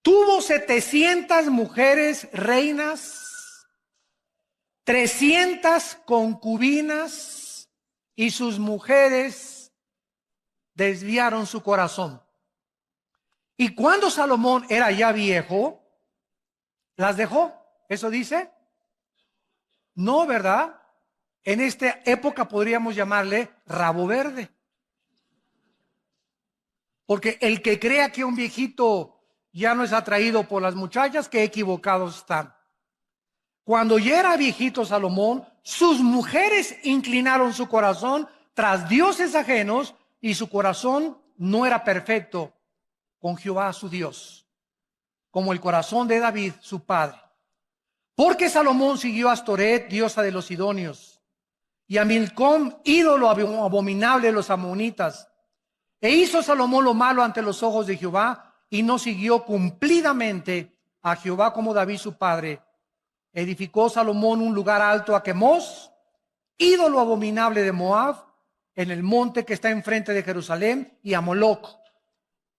Tuvo 700 mujeres reinas, 300 concubinas, y sus mujeres desviaron su corazón. Y cuando Salomón era ya viejo, ¿las dejó? ¿Eso dice? No, ¿verdad? En esta época podríamos llamarle rabo verde. Porque el que crea que un viejito ya no es atraído por las muchachas, qué equivocados están. Cuando ya era viejito Salomón, sus mujeres inclinaron su corazón tras dioses ajenos, y su corazón no era perfecto con Jehová su Dios, como el corazón de David su padre. Porque Salomón siguió a Astoret, diosa de los sidonios, y a Milcom, ídolo abominable de los amonitas. E hizo Salomón lo malo ante los ojos de Jehová, y no siguió cumplidamente a Jehová como David su padre. Edificó Salomón un lugar alto a Quemos, ídolo abominable de Moab, en el monte que está enfrente de Jerusalén, y a Moloc,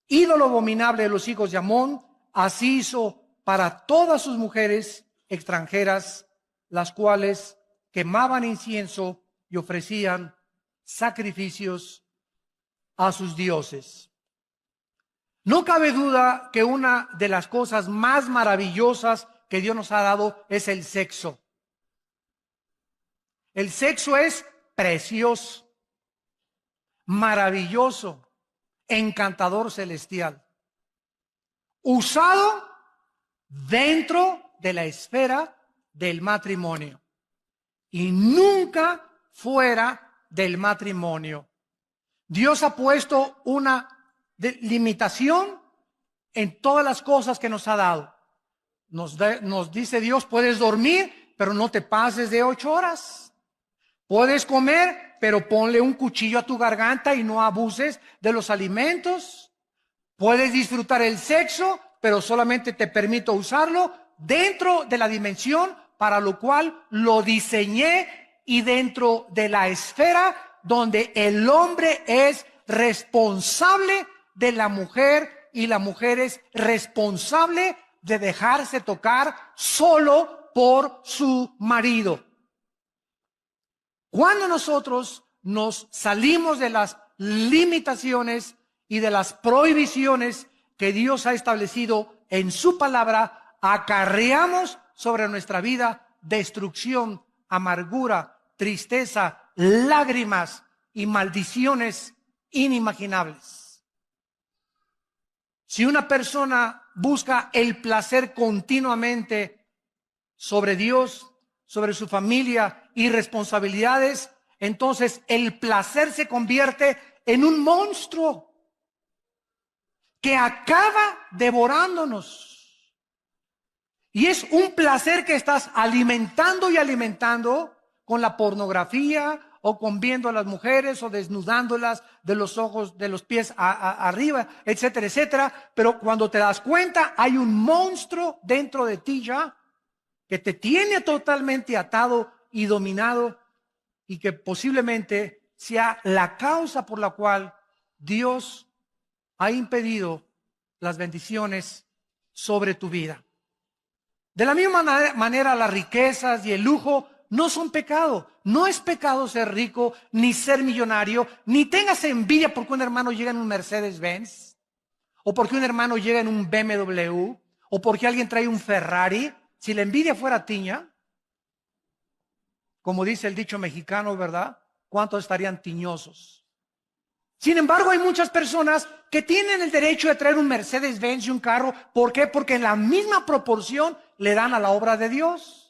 ídolo abominable de los hijos de Amón. Así hizo para todas sus mujeres extranjeras, las cuales quemaban incienso y ofrecían sacrificios a sus dioses. No cabe duda que una de las cosas más maravillosas que Dios nos ha dado es el sexo. El sexo es precioso, maravilloso, encantador, celestial, usado dentro de la esfera del matrimonio y nunca fuera del matrimonio. Dios ha puesto una limitación en todas las cosas que nos ha dado. Nos dice Dios: puedes dormir, pero no te pases de 8 horas. Puedes comer, pero ponle un cuchillo a tu garganta y no abuses de los alimentos. Puedes disfrutar el sexo, pero solamente te permito usarlo dentro de la dimensión para lo cual lo diseñé, y dentro de la esfera donde el hombre es responsable de la mujer y la mujer es responsable de dejarse tocar solo por su marido. Cuando nosotros nos salimos de las limitaciones y de las prohibiciones que Dios ha establecido en su palabra, acarreamos sobre nuestra vida destrucción, amargura, tristeza, lágrimas y maldiciones inimaginables. Si una persona busca el placer continuamente sobre Dios, sobre su familia y responsabilidades, entonces el placer se convierte en un monstruo que acaba devorándonos. Y es un placer que estás alimentando y alimentando con la pornografía, o con viendo a las mujeres o desnudándolas de los ojos, de los pies arriba, etcétera, etcétera. Pero cuando te das cuenta, hay un monstruo dentro de ti ya que te tiene totalmente atado y dominado, y que posiblemente sea la causa por la cual Dios ha impedido las bendiciones sobre tu vida. De la misma manera, las riquezas y el lujo no son pecado. No es pecado ser rico, ni ser millonario, ni tengas envidia porque un hermano llega en un Mercedes-Benz, o porque un hermano llega en un BMW, o porque alguien trae un Ferrari. Si la envidia fuera tiña, como dice el dicho mexicano, ¿verdad? ¿Cuántos estarían tiñosos? Sin embargo, hay muchas personas que tienen el derecho de traer un Mercedes-Benz y un carro. ¿Por qué? Porque en la misma proporción le dan a la obra de Dios.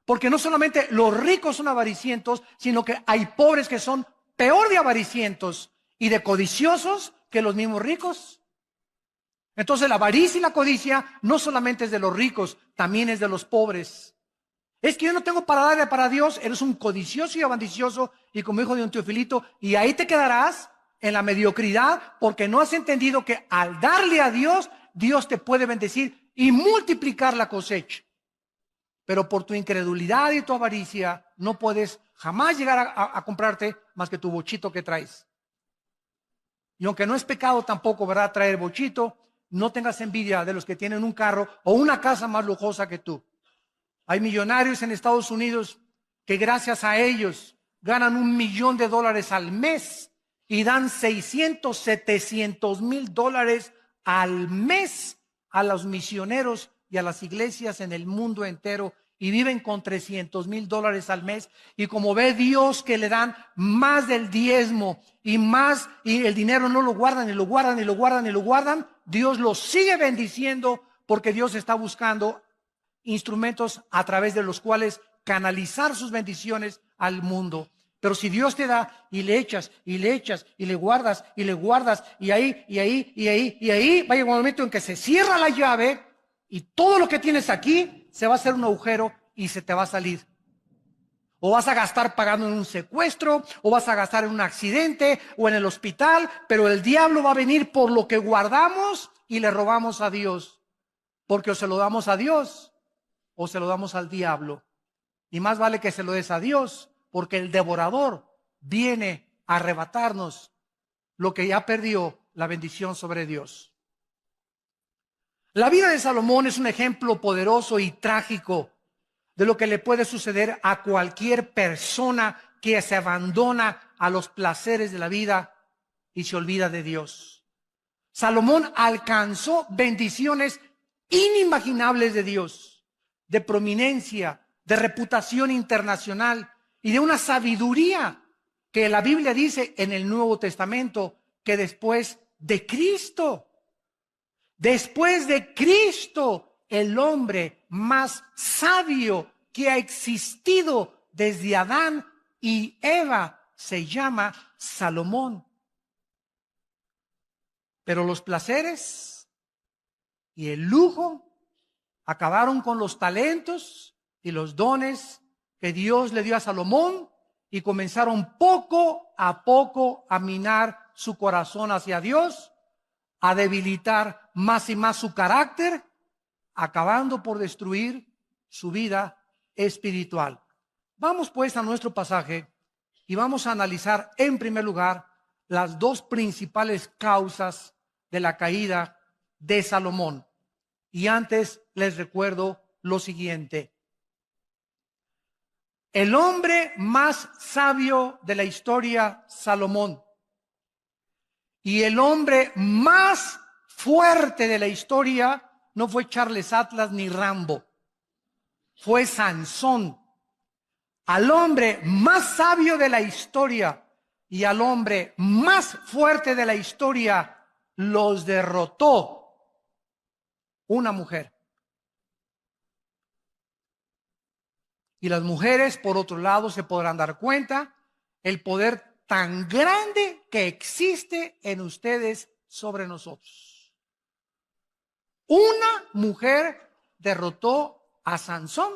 Porque no solamente los ricos son avaricientos, sino que hay pobres que son peor de avaricientos y de codiciosos que los mismos ricos. Entonces la avaricia y la codicia no solamente es de los ricos, también es de los pobres. Es que yo no tengo para darle para Dios. Eres un codicioso y ambicioso, y como dijo don Teofilito, y ahí te quedarás en la mediocridad, porque no has entendido que al darle a Dios, Dios te puede bendecir y multiplicar la cosecha. Pero por tu incredulidad y tu avaricia no puedes jamás llegar a comprarte más que tu bochito que traes. Y aunque no es pecado tampoco, ¿verdad?, traer bochito, no tengas envidia de los que tienen un carro o una casa más lujosa que tú. Hay millonarios en Estados Unidos que gracias a ellos ganan $1,000,000 al mes y dan 600, 700 mil dólares al mes a los misioneros y a las iglesias en el mundo entero, y viven con 300 mil dólares al mes. Y como ve Dios que le dan más del diezmo y más, y el dinero no lo guardan y lo guardan y lo guardan y lo guardan, Dios los sigue bendiciendo, porque Dios está buscando instrumentos a través de los cuales canalizar sus bendiciones al mundo. Pero si Dios te da y le echas y le echas y le guardas y le guardas, y ahí y ahí y ahí y ahí, va a llegar un momento en que se cierra la llave y todo lo que tienes aquí se va a hacer un agujero y se te va a salir. O vas a gastar pagando en un secuestro, o vas a gastar en un accidente o en el hospital, pero el diablo va a venir por lo que guardamos y le robamos a Dios, porque o se lo damos a Dios o se lo damos al diablo. Y más vale que se lo des a Dios, porque el devorador viene a arrebatarnos lo que ya perdió la bendición sobre Dios. La vida de Salomón es un ejemplo poderoso y trágico de lo que le puede suceder a cualquier persona que se abandona a los placeres de la vida y se olvida de Dios. Salomón alcanzó bendiciones inimaginables de Dios, de prominencia, de reputación internacional y de una sabiduría que la Biblia dice en el Nuevo Testamento que después de Cristo, el hombre más sabio que ha existido desde Adán y Eva se llama Salomón. Pero los placeres y el lujo acabaron con los talentos y los dones que Dios le dio a Salomón, y comenzaron poco a minar su corazón hacia Dios, a debilitar más y más su carácter, acabando por destruir su vida espiritual. Vamos pues a nuestro pasaje y vamos a analizar en primer lugar las dos principales causas de la caída de Salomón. Y antes les recuerdo lo siguiente: el hombre más sabio de la historia, Salomón, y el hombre más fuerte de la historia no fue Charles Atlas ni Rambo, fue Sansón. Al hombre más sabio de la historia y al hombre más fuerte de la historia los derrotó una mujer. Y las mujeres, por otro lado, se podrán dar cuenta el poder tan grande que existe en ustedes sobre nosotros. Una mujer derrotó a Sansón,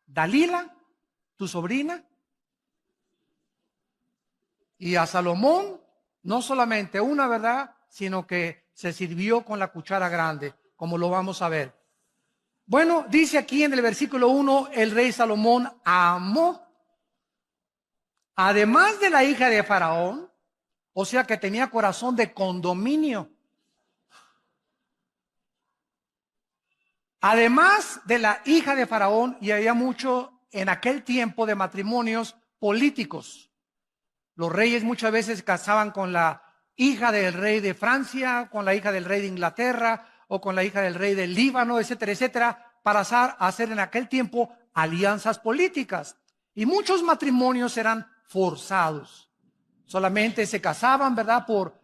Dalila, tu sobrina, y a Salomón, no solamente una, ¿verdad?, sino que se sirvió con la cuchara grande, como lo vamos a ver. Bueno, dice aquí en el versículo 1, el rey Salomón amó, además de la hija de Faraón, o sea que tenía corazón de condominio. Además de la hija de Faraón, y había mucho en aquel tiempo de matrimonios políticos. Los reyes muchas veces se casaban con la hija del rey de Francia, con la hija del rey de Inglaterra, o con la hija del rey del Líbano, etcétera, etcétera, para hacer en aquel tiempo alianzas políticas. Y muchos matrimonios eran forzados. Solamente se casaban, ¿verdad?, por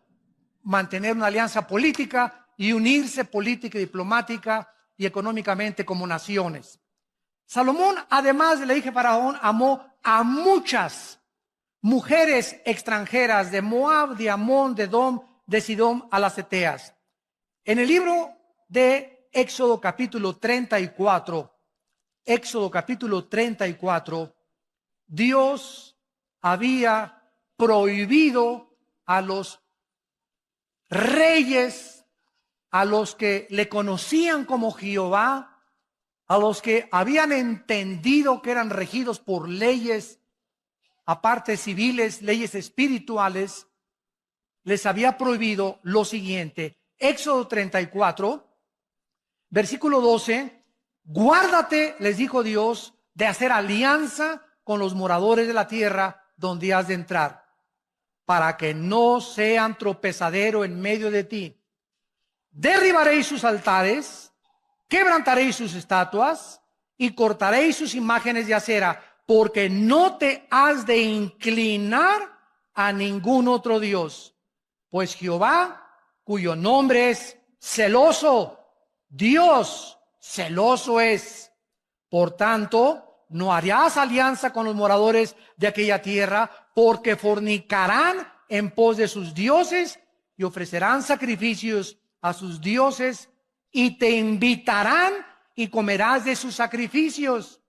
mantener una alianza política y unirse política y diplomática y económicamente como naciones. Salomón, además de la hija de Faraón, amó a muchas mujeres extranjeras de Moab, de Amón, de Edom, de Sidón, a las Eteas. En el libro de Éxodo capítulo 34, Dios había prohibido a los reyes, a los que le conocían como Jehová, a los que habían entendido que eran regidos por leyes, aparte civiles, leyes espirituales, les había prohibido lo siguiente: Éxodo 34, versículo 12, guárdate, les dijo Dios, de hacer alianza con los moradores de la tierra donde has de entrar, para que no sean tropezadero en medio de ti. Derribaréis sus altares, quebrantaréis sus estatuas y cortaréis sus imágenes de acera, porque no te has de inclinar a ningún otro Dios, pues Jehová, cuyo nombre es celoso, Dios celoso es. Por tanto, no harás alianza con los moradores de aquella tierra, porque fornicarán en pos de sus dioses y ofrecerán sacrificios a sus dioses, y te invitarán y comerás de sus sacrificios,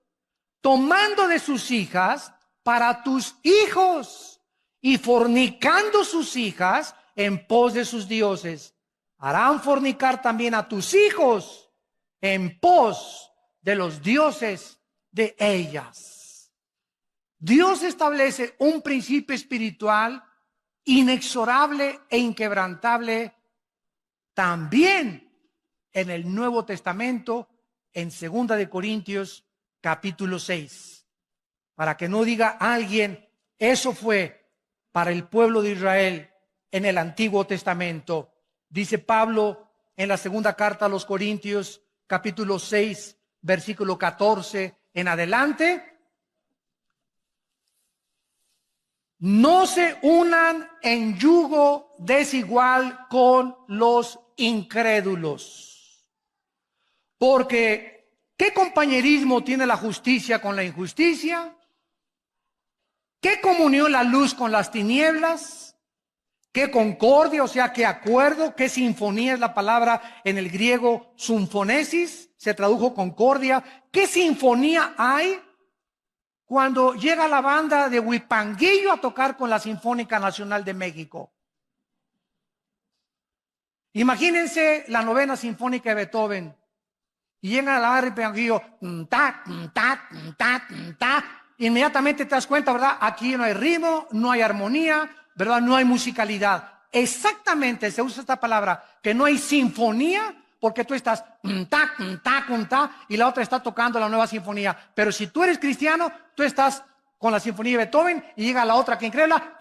tomando de sus hijas para tus hijos y fornicando sus hijas en pos de sus dioses. Harán fornicar también a tus hijos en pos de los dioses de ellas. Dios establece un principio espiritual inexorable e inquebrantable también en el Nuevo Testamento, en 2 de Corintios capítulo 6. Para que no diga alguien, eso fue para el pueblo de Israel en el Antiguo Testamento. Dice Pablo en la segunda carta a los Corintios capítulo 6, versículo 14 en adelante: no se unan en yugo desigual con los incrédulos. Porque, ¿qué compañerismo tiene la justicia con la injusticia? ¿Qué comunión la luz con las tinieblas? ¿Qué concordia, o sea, qué acuerdo? ¿Qué sinfonía es la palabra en el griego sinfonesis? Se tradujo concordia. ¿Qué sinfonía hay cuando llega la banda de Huipanguillo a tocar con la Sinfónica Nacional de México? Imagínense la novena sinfónica de Beethoven y llega a la banda de Huipanguillo, inmediatamente te das cuenta, ¿verdad? Aquí no hay ritmo, no hay armonía, ¿verdad? No hay musicalidad. Exactamente se usa esta palabra, que no hay sinfonía, porque tú estás y la otra está tocando la nueva sinfonía. Pero si tú eres cristiano, tú estás con la sinfonía de Beethoven y llega la otra que incrédula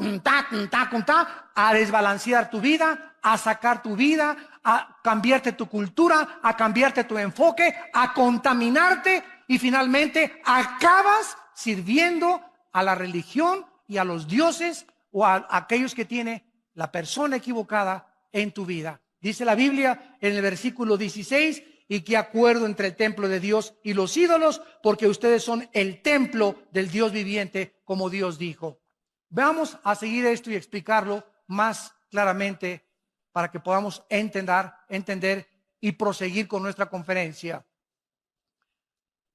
a desbalancear tu vida, a sacar tu vida, a cambiarte tu cultura, a cambiarte tu enfoque, a contaminarte, y finalmente acabas sirviendo a la religión y a los dioses o a aquellos que tiene la persona equivocada en tu vida. Dice la Biblia en el versículo 16: y qué acuerdo entre el templo de Dios y los ídolos, porque ustedes son el templo del Dios viviente, como Dios dijo. Vamos a seguir esto y explicarlo más claramente para que podamos entender y proseguir con nuestra conferencia.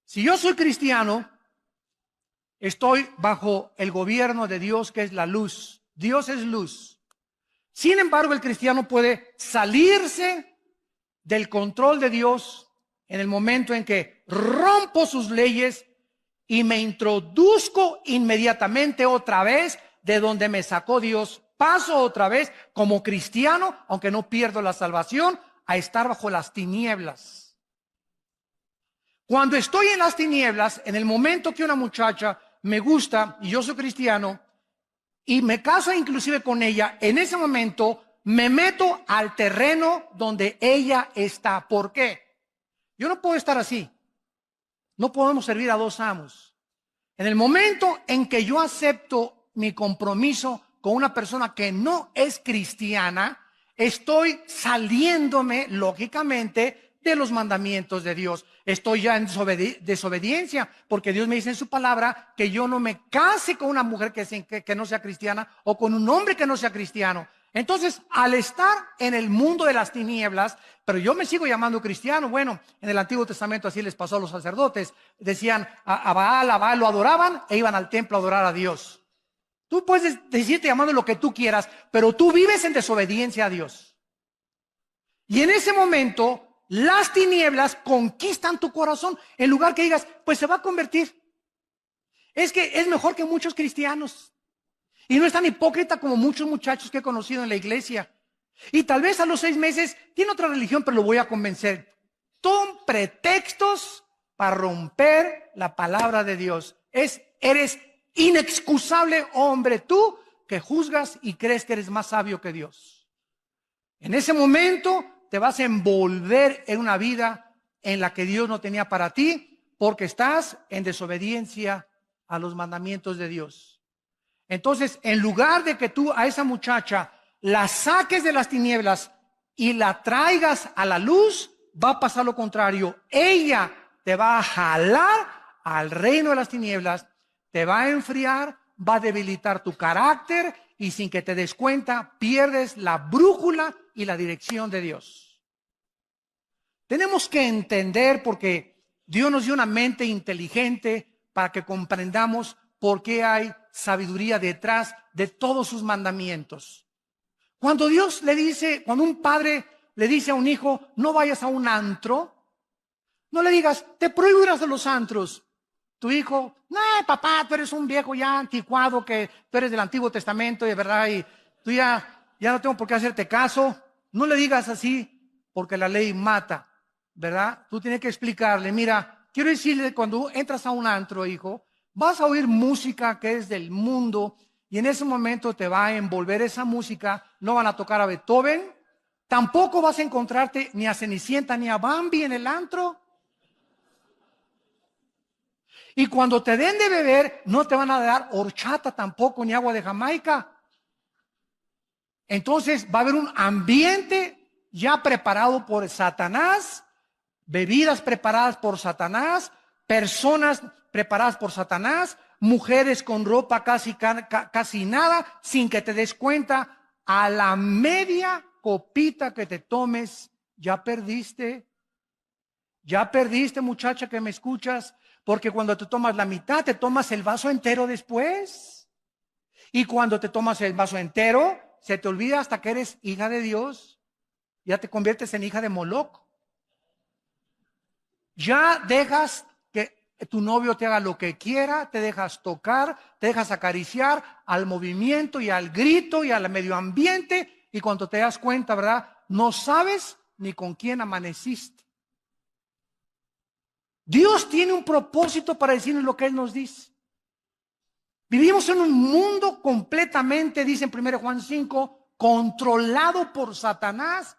Si yo soy cristiano, estoy bajo el gobierno de Dios, que es la luz. Dios es luz. Sin embargo, el cristiano puede salirse del control de Dios en el momento en que rompo sus leyes y me introduzco inmediatamente otra vez de donde me sacó Dios. Paso otra vez como cristiano, aunque no pierdo la salvación, a estar bajo las tinieblas. Cuando estoy en las tinieblas, en el momento que una muchacha me gusta y yo soy cristiano y me caso inclusive con ella, en ese momento me meto al terreno donde ella está. ¿Por qué? Yo no puedo estar así. No podemos servir a dos amos. En el momento en que yo acepto mi compromiso con una persona que no es cristiana, estoy saliéndome, lógicamente, de los mandamientos de Dios. Estoy ya en desobediencia, porque Dios me dice en su palabra que yo no me case con una mujer que no sea cristiana o con un hombre que no sea cristiano. Entonces, al estar en el mundo de las tinieblas, pero yo me sigo llamando cristiano. Bueno, en el Antiguo Testamento así les pasó a los sacerdotes. Decían a Baal lo adoraban e iban al templo a adorar a Dios. Tú puedes decirte llamando lo que tú quieras, pero tú vives en desobediencia a Dios. Y en ese momento, las tinieblas conquistan tu corazón. En lugar que digas, pues se va a convertir. Es que es mejor que muchos cristianos. Y no es tan hipócrita como muchos muchachos que he conocido en la iglesia. Y tal vez a los 6 meses tiene otra religión, pero lo voy a convencer. Son pretextos para romper la palabra de Dios. Eres inexcusable, hombre, tú que juzgas y crees que eres más sabio que Dios. En ese momento te vas a envolver en una vida en la que Dios no tenía para ti, porque estás en desobediencia a los mandamientos de Dios. Entonces, en lugar de que tú a esa muchacha la saques de las tinieblas y la traigas a la luz, va a pasar lo contrario. Ella te va a jalar al reino de las tinieblas, te va a enfriar, va a debilitar tu carácter y sin que te des cuenta, pierdes la brújula y la dirección de Dios. Tenemos que entender, porque Dios nos dio una mente inteligente para que comprendamos por qué hay sabiduría detrás de todos sus mandamientos. Cuando Dios le dice, cuando un padre le dice a un hijo, no vayas a un antro, no le digas, te prohíbo ir a los antros. Tu hijo, no, papá, tú eres un viejo ya anticuado, que tú eres del Antiguo Testamento, y de verdad, y tú ya no tengo por qué hacerte caso. No le digas así, porque la ley mata, ¿verdad? Tú tienes que explicarle, mira, quiero decirle, cuando entras a un antro, hijo, vas a oír música que es del mundo, y en ese momento te va a envolver esa música. No van a tocar a Beethoven, tampoco vas a encontrarte ni a Cenicienta ni a Bambi en el antro. Y cuando te den de beber, no te van a dar horchata tampoco, ni agua de Jamaica. Entonces va a haber un ambiente ya preparado por Satanás, bebidas preparadas por Satanás, personas preparadas por Satanás, mujeres con ropa casi nada, sin que te des cuenta. A la media copita que te tomes, ya perdiste. Ya perdiste, muchacha que me escuchas, porque cuando te tomas la mitad, te tomas el vaso entero después. Y cuando te tomas el vaso entero, se te olvida hasta que eres hija de Dios. Ya te conviertes en hija de Moloch. Ya dejas que tu novio te haga lo que quiera, te dejas tocar, te dejas acariciar al movimiento y al grito y al medio ambiente. Y cuando te das cuenta, ¿verdad? No sabes ni con quién amaneciste. Dios tiene un propósito para decirnos lo que Él nos dice. Vivimos en un mundo completamente, dice en 1 Juan 5, controlado por Satanás.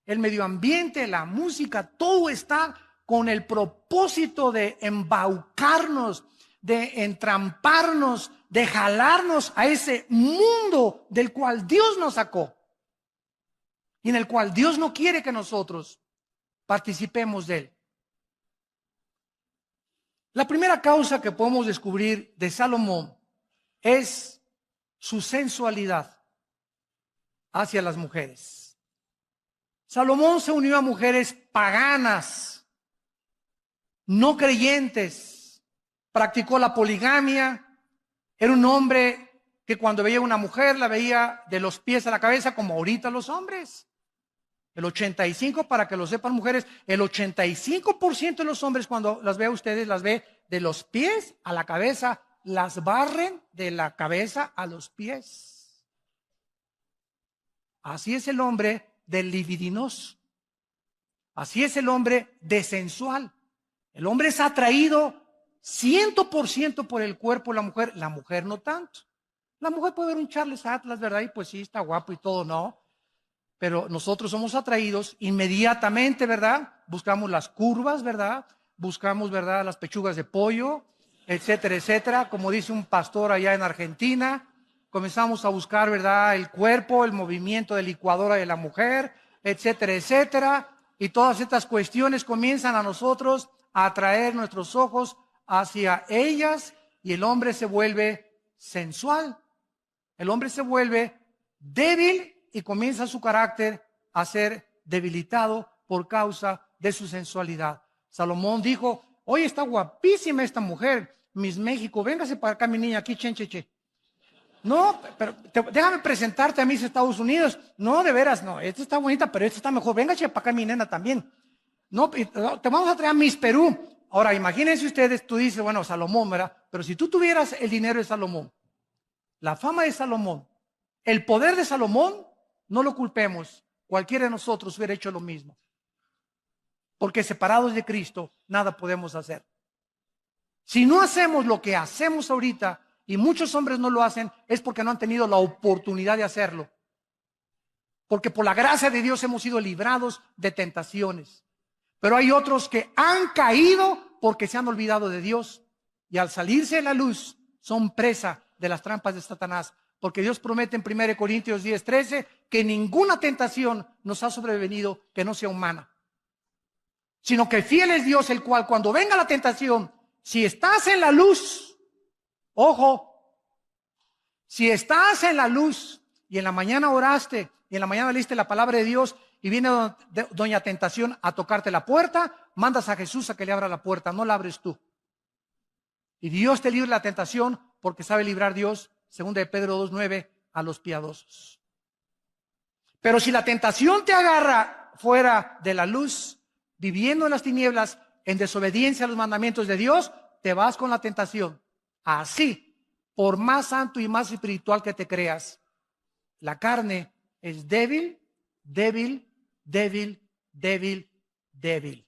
El medio ambiente, la música, todo está con el propósito de embaucarnos, de entramparnos, de jalarnos a ese mundo del cual Dios nos sacó y en el cual Dios no quiere que nosotros participemos de él. La primera causa que podemos descubrir de Salomón es su sensualidad hacia las mujeres. Salomón se unió a mujeres paganas, no creyentes, practicó la poligamia, era un hombre que cuando veía a una mujer la veía de los pies a la cabeza como ahorita los hombres. El 85%, para que lo sepan mujeres, el 85% de los hombres cuando las ve a ustedes, las ve de los pies a la cabeza, las barren de la cabeza a los pies. Así es el hombre del libidinoso. Así es el hombre desensual. El hombre es atraído 100% por el cuerpo de la mujer no tanto. La mujer puede ver un Charles Atlas, ¿verdad? Y pues sí, está guapo y todo, ¿no? Pero nosotros somos atraídos inmediatamente, ¿verdad? Buscamos las curvas, ¿verdad? Buscamos, ¿verdad? Las pechugas de pollo, etcétera, etcétera. Como dice un pastor allá en Argentina, comenzamos a buscar, ¿verdad? El cuerpo, el movimiento de licuadora de la mujer, etcétera, etcétera. Y todas estas cuestiones comienzan a nosotros a atraer nuestros ojos hacia ellas y el hombre se vuelve sensual. El hombre se vuelve débil y comienza su carácter a ser debilitado por causa de su sensualidad. Salomón dijo, oye, está guapísima esta mujer, Miss México, véngase para acá mi niña, aquí, chencheche. No, pero déjame presentarte a Miss Estados Unidos. No, de veras, no, esta está bonita, pero esta está mejor. Véngase para acá mi nena también. No, te vamos a traer a Miss Perú. Ahora, imagínense ustedes, tú dices, bueno, Salomón, ¿verdad? Pero si tú tuvieras el dinero de Salomón, la fama de Salomón, el poder de Salomón, no lo culpemos. Cualquiera de nosotros hubiera hecho lo mismo. Porque separados de Cristo, nada podemos hacer. Si no hacemos lo que hacemos ahorita, y muchos hombres no lo hacen, es porque no han tenido la oportunidad de hacerlo. Porque por la gracia de Dios hemos sido librados de tentaciones. Pero hay otros que han caído porque se han olvidado de Dios. Y al salirse de la luz, son presa de las trampas de Satanás. Porque Dios promete en 1 Corintios 10:13 que ninguna tentación nos ha sobrevenido que no sea humana. Sino que fiel es Dios, el cual cuando venga la tentación, si estás en la luz, ojo, si estás en la luz y en la mañana oraste y en la mañana leíste la palabra de Dios y viene doña tentación a tocarte la puerta, mandas a Jesús a que le abra la puerta, no la abres tú. Y Dios te libre la tentación porque sabe librar Dios, 2 de Pedro 2:9, a los piadosos. Pero si la tentación te agarra fuera de la luz, viviendo en las tinieblas, en desobediencia a los mandamientos de Dios, te vas con la tentación. Así, por más santo y más espiritual que te creas, la carne es débil, débil, débil, débil, débil.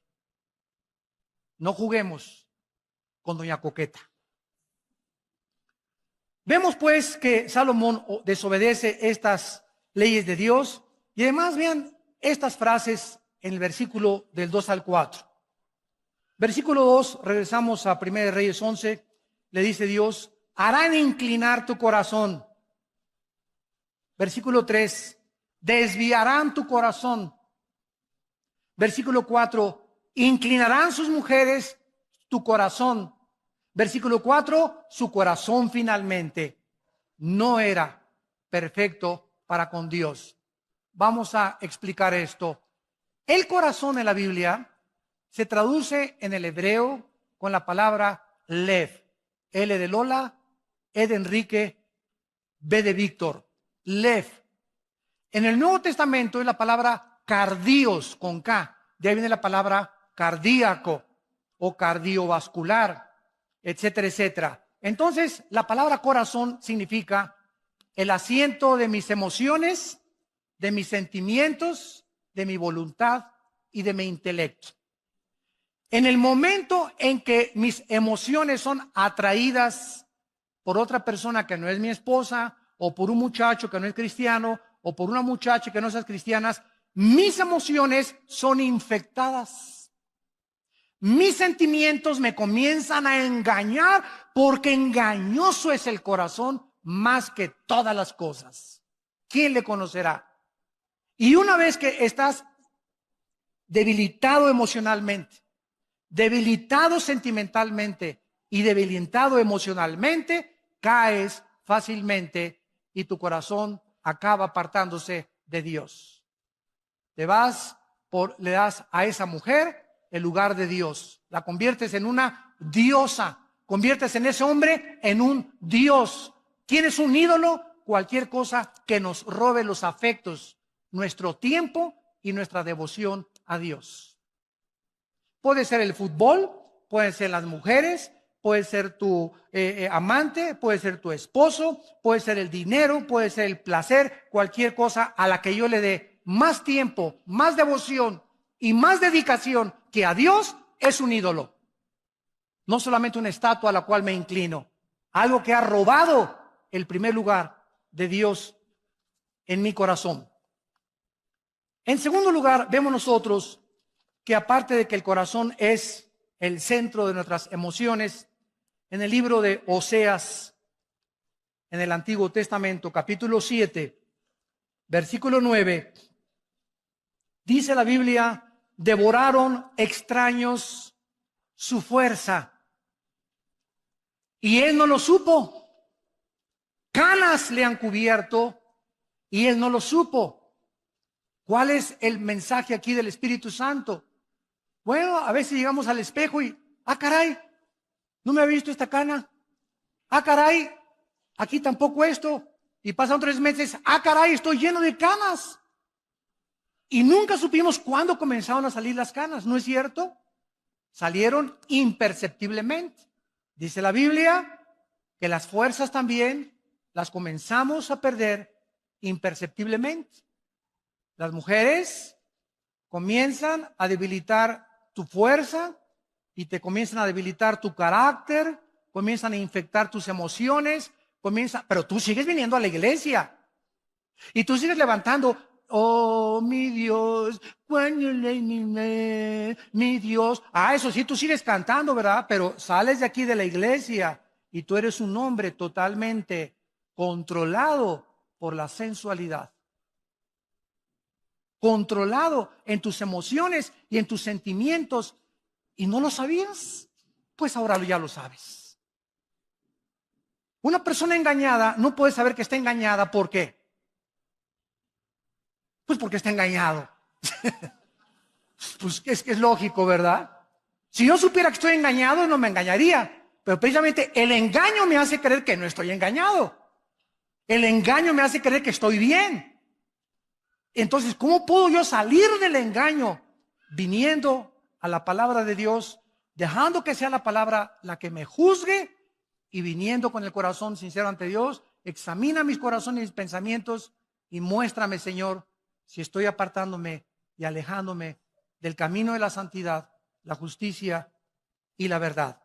No juguemos con doña Coqueta. Vemos pues que Salomón desobedece estas leyes de Dios y además vean estas frases en el versículo del 2 al 4. Versículo 2, regresamos a 1 Reyes 11, le dice Dios, harán inclinar tu corazón. Versículo 3, desviarán tu corazón. Versículo 4, inclinarán sus mujeres tu corazón. Versículo 4, su corazón finalmente no era perfecto para con Dios. Vamos a explicar esto. El corazón en la Biblia se traduce en el hebreo con la palabra lev. L de Lola, E de Enrique, B de Víctor. Lev. En el Nuevo Testamento es la palabra cardios con K. De ahí viene la palabra cardíaco o cardiovascular, etcétera, etcétera. Entonces, la palabra corazón significa el asiento de mis emociones, de mis sentimientos, de mi voluntad y de mi intelecto. En el momento en que mis emociones son atraídas por otra persona que no es mi esposa, o por un muchacho que no es cristiano, o por una muchacha que no es cristiana, mis emociones son infectadas. Mis sentimientos me comienzan a engañar porque engañoso es el corazón más que todas las cosas. ¿Quién le conocerá? Y una vez que estás debilitado emocionalmente, debilitado sentimentalmente y debilitado emocionalmente, caes fácilmente y tu corazón acaba apartándose de Dios. Le das a esa mujer el lugar de Dios. La conviertes en una diosa. Conviertes en ese hombre en un Dios. ¿Quién es un ídolo? Cualquier cosa que nos robe los afectos, nuestro tiempo y nuestra devoción a Dios. Puede ser el fútbol, pueden ser las mujeres, puede ser tu amante, puede ser tu esposo, puede ser el dinero, puede ser el placer, cualquier cosa a la que yo le dé más tiempo, más devoción y más dedicación que a Dios es un ídolo. No solamente una estatua a la cual me inclino, algo que ha robado el primer lugar de Dios en mi corazón. En segundo lugar, vemos nosotros que aparte de que el corazón es el centro de nuestras emociones, en el libro de Oseas, en el Antiguo Testamento, capítulo 7, versículo 9, dice la Biblia, devoraron extraños su fuerza, y él no lo supo. Canas le han cubierto, y él no lo supo. ¿Cuál es el mensaje aquí del Espíritu Santo? Bueno, a veces llegamos al espejo y, caray, no me había visto esta cana. Caray, aquí tampoco esto. Y pasan 3 meses, caray, estoy lleno de canas. Y nunca supimos cuándo comenzaron a salir las canas, ¿no es cierto? Salieron imperceptiblemente. Dice la Biblia que las fuerzas también las comenzamos a perder imperceptiblemente. Las mujeres comienzan a debilitar tu fuerza y te comienzan a debilitar tu carácter, comienzan a infectar tus emociones, pero tú sigues viniendo a la iglesia y tú sigues levantando, oh mi Dios, mi Dios. Eso sí, tú sigues cantando, ¿verdad? Pero sales de aquí de la iglesia y tú eres un hombre totalmente controlado por la sensualidad, controlado en tus emociones y en tus sentimientos, y no lo sabías, pues ahora ya lo sabes. Una persona engañada no puede saber que está engañada. ¿Por qué? Pues porque está engañado. Pues es lógico, ¿verdad? Si yo supiera que estoy engañado, no me engañaría. Pero precisamente el engaño me hace creer que no estoy engañado. El engaño me hace creer que estoy bien. Entonces, ¿cómo puedo yo salir del engaño? Viniendo a la palabra de Dios, dejando que sea la palabra la que me juzgue y viniendo con el corazón sincero ante Dios. Examina mis corazones y mis pensamientos y muéstrame, Señor, si estoy apartándome y alejándome del camino de la santidad, la justicia y la verdad.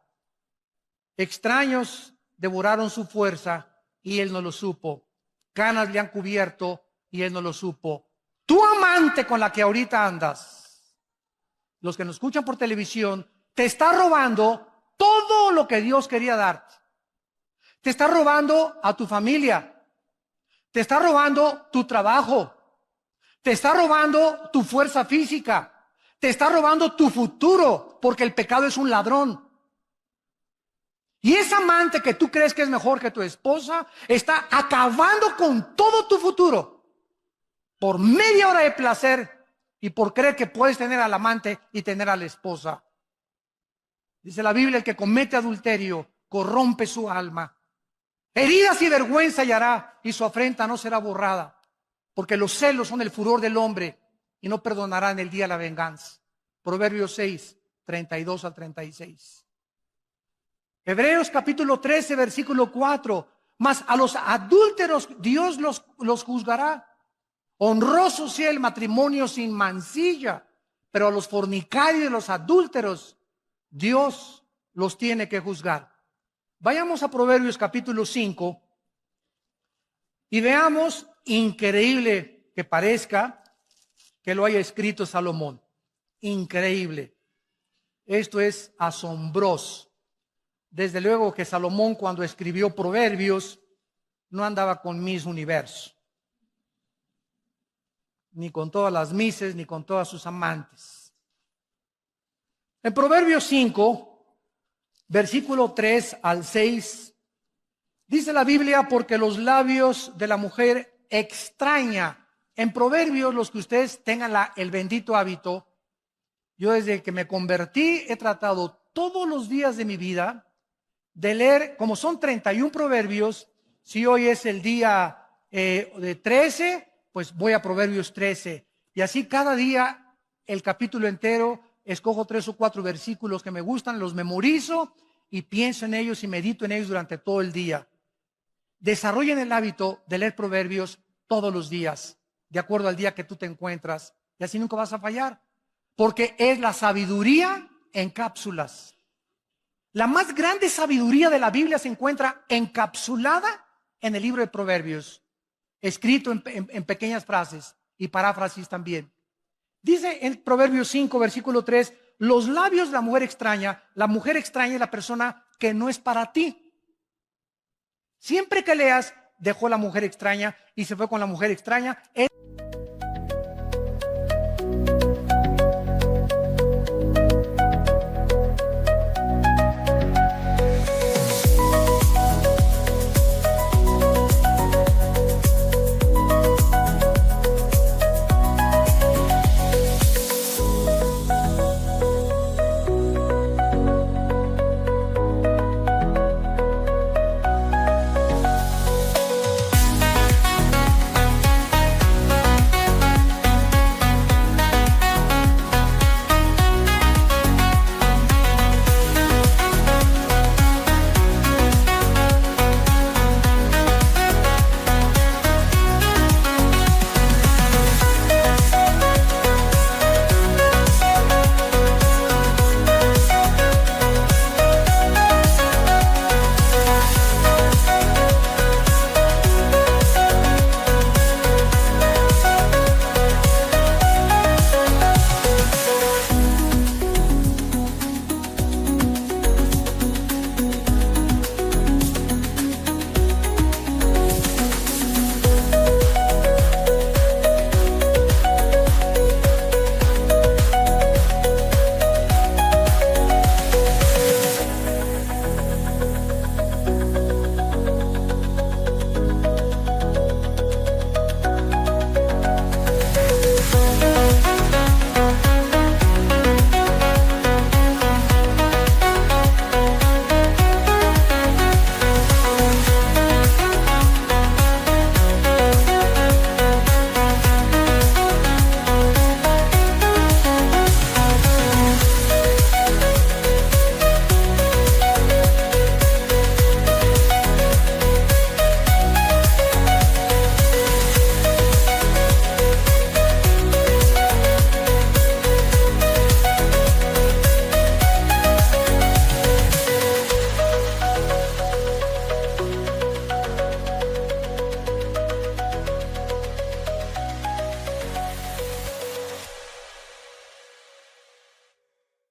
Extraños devoraron su fuerza y él no lo supo. Canas le han cubierto y él no lo supo. Tu amante con la que ahorita andas, los que nos escuchan por televisión, te está robando todo lo que Dios quería darte. Te está robando a tu familia. Te está robando tu trabajo. Te está robando tu fuerza física. Te está robando tu futuro, porque el pecado es un ladrón. Y esa amante que tú crees que es mejor que tu esposa, está acabando con todo tu futuro por media hora de placer y por creer que puedes tener al amante y tener a la esposa. Dice la Biblia, el que comete adulterio corrompe su alma. Heridas y vergüenza hallará, y su afrenta no será borrada, porque los celos son el furor del hombre y no perdonará en el día la venganza. Proverbios 6, 32 al 36. Hebreos capítulo 13, versículo 4. Mas a los adúlteros Dios los juzgará. Honroso sea el matrimonio sin mancilla, pero a los fornicarios y los adúlteros Dios los tiene que juzgar. Vayamos a Proverbios capítulo 5 y veamos, increíble que parezca, que lo haya escrito Salomón. Increíble. Esto es asombroso. Desde luego que Salomón, cuando escribió Proverbios, no andaba con Miss Universo, ni con todas las mises, ni con todas sus amantes. En Proverbios 5, versículo 3 al 6, dice la Biblia, porque los labios de la mujer extraña. En Proverbios, los que ustedes tengan el bendito hábito, yo desde que me convertí he tratado todos los días de mi vida de leer, como son 31 proverbios. Si hoy es el día de 13, pues voy a Proverbios 13. Y así cada día el capítulo entero, escojo 3 o 4 versículos que me gustan, los memorizo y pienso en ellos y medito en ellos durante todo el día. Desarrollen el hábito de leer proverbios todos los días, de acuerdo al día que tú te encuentras, y así nunca vas a fallar, porque es la sabiduría en cápsulas. La más grande sabiduría de la Biblia se encuentra encapsulada en el libro de Proverbios, escrito en pequeñas frases y paráfrasis también. Dice en Proverbios 5, versículo 3, los labios de la mujer extraña es la persona que no es para ti. Siempre que leas, dejó la mujer extraña y se fue con la mujer extraña.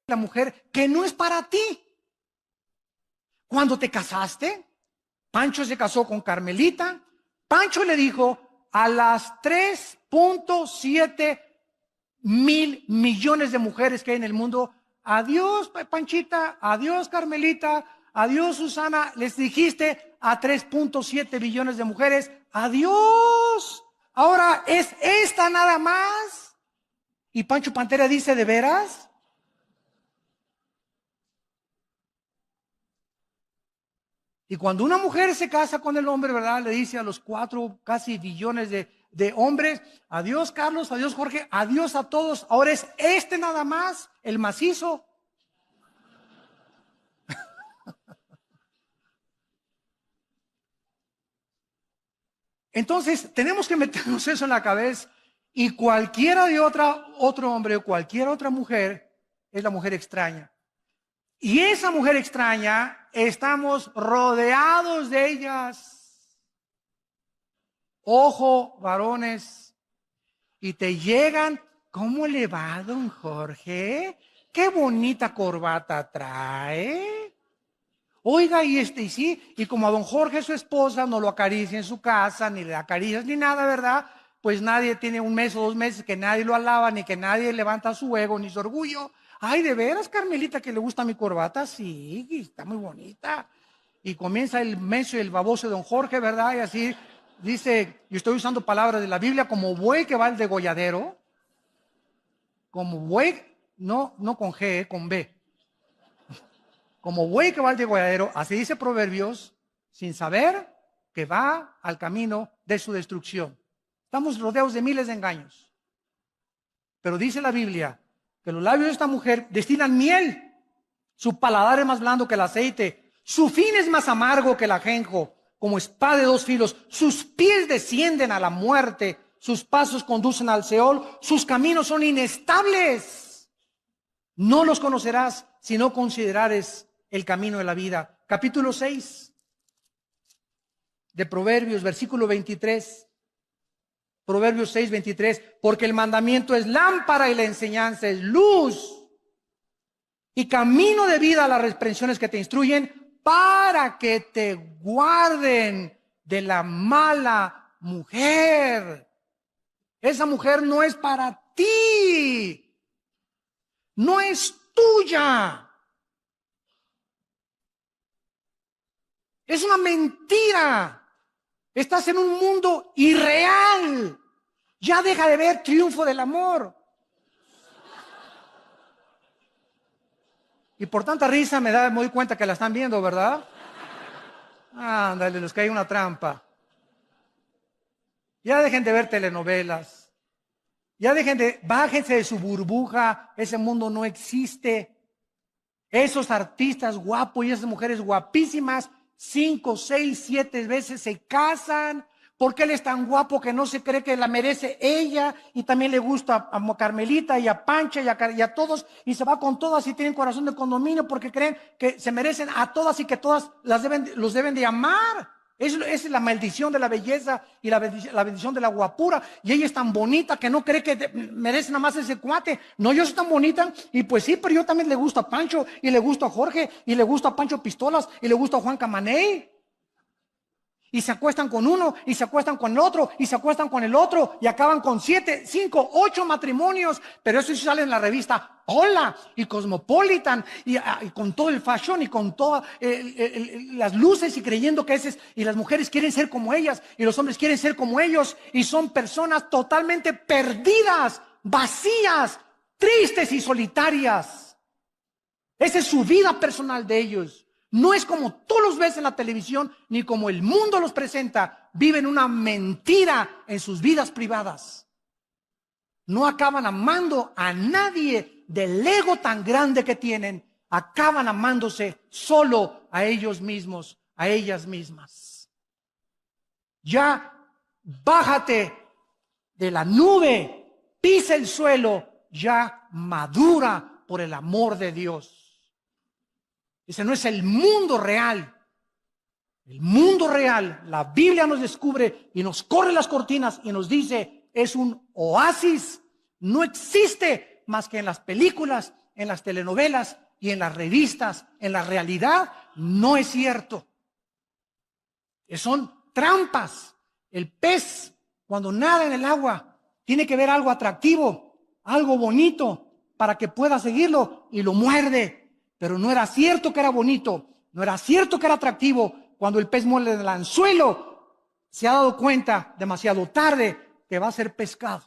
la mujer que no es para ti. Cuando te casaste, Pancho se casó con Carmelita. Pancho le dijo a las 3.7 mil millones de mujeres que hay en el mundo: adiós Panchita, adiós Carmelita, adiós Susana. Les dijiste a 3.7 billones de mujeres: adiós. Ahora es esta nada más. Y Pancho Pantera dice: ¿de veras? Y cuando una mujer se casa con el hombre, ¿verdad? Le dice a los 4 casi billones de hombres: adiós Carlos, adiós Jorge, adiós a todos. Ahora es este nada más, el macizo. Entonces, tenemos que meternos eso en la cabeza. Y cualquiera de otro hombre o cualquier otra mujer es la mujer extraña. Y esa mujer extraña, estamos rodeados de ellas. Ojo, varones, y te llegan: ¿cómo le va, don Jorge? Qué bonita corbata trae. Oiga, y sí, y como a don Jorge, su esposa, no lo acaricia en su casa, ni le acaricias ni nada, ¿verdad? Pues nadie tiene 1 mes o 2 meses que nadie lo alaba, ni que nadie levanta su ego, ni su orgullo. Ay, ¿de veras, Carmelita, que le gusta mi corbata? Sí, está muy bonita. Y comienza el menso y el baboso de don Jorge, ¿verdad? Y así dice, yo estoy usando palabras de la Biblia: como buey que va al degolladero, como buey, no con G, con B. Como buey que va al degolladero, así dice Proverbios, sin saber que va al camino de su destrucción. Estamos rodeados de miles de engaños. Pero dice la Biblia que los labios de esta mujer destilan miel. Su paladar es más blando que el aceite. Su fin es más amargo que el ajenjo, como espada de 2 filos. Sus pies descienden a la muerte. Sus pasos conducen al Seol. Sus caminos son inestables. No los conocerás si no considerares el camino de la vida. Capítulo 6 de Proverbios, versículo 23. Proverbios 6, 23. Porque el mandamiento es lámpara y la enseñanza es luz, y camino de vida a las reprensiones que te instruyen, para que te guarden de la mala mujer. Esa mujer no es para ti, no es tuya. Es una mentira. Estás en un mundo irreal. Ya deja de ver Triunfo del Amor. Y por tanta risa me doy cuenta que la están viendo, ¿verdad? Ándale, les cae una trampa. Ya dejen de ver telenovelas. Ya bájense de su burbuja. Ese mundo no existe. Esos artistas guapos y esas mujeres guapísimas, 5, 6, 7 veces se casan, porque él es tan guapo que no se cree que la merece ella, y también le gusta a Carmelita y a Pancha y a todos, y se va con todas y tienen corazón de condominio porque creen que se merecen a todas y que todas los deben de amar. Esa es la maldición de la belleza y la bendición de la guapura. Y ella es tan bonita que no cree que merece nada más ese cuate. No, yo soy tan bonita, y pues sí, pero yo también le gusto a Pancho, y le gusto a Jorge, y le gusto a Pancho Pistolas, y le gusto a Juan Camaney. Y se acuestan con uno, y se acuestan con el otro, y se acuestan con el otro, y acaban con 7, 5, 8 matrimonios. Pero eso sí sale en la revista Hola y Cosmopolitan, y con todo el fashion y con todas las luces, y creyendo que y las mujeres quieren ser como ellas, y los hombres quieren ser como ellos, y son personas totalmente perdidas, vacías, tristes y solitarias. Esa es su vida personal de ellos. No es como tú los ves en la televisión, ni como el mundo los presenta. Viven una mentira en sus vidas privadas. No acaban amando a nadie del ego tan grande que tienen. Acaban amándose solo a ellos mismos, a ellas mismas. Ya bájate de la nube, pisa el suelo, ya madura por el amor de Dios. Ese no es el mundo real. El mundo real, la Biblia nos descubre y nos corre las cortinas y nos dice, es un oasis. No existe más que en las películas en las telenovelas y en las revistas, en la realidad, no es cierto. Son trampas. El pez, cuando nada en el agua, tiene que ver algo atractivo, algo bonito, para que pueda seguirlo, y lo muerde. Pero no era cierto que era bonito, no era cierto que era atractivo. Cuando el pez muerde el anzuelo, se ha dado cuenta demasiado tarde que va a ser pescado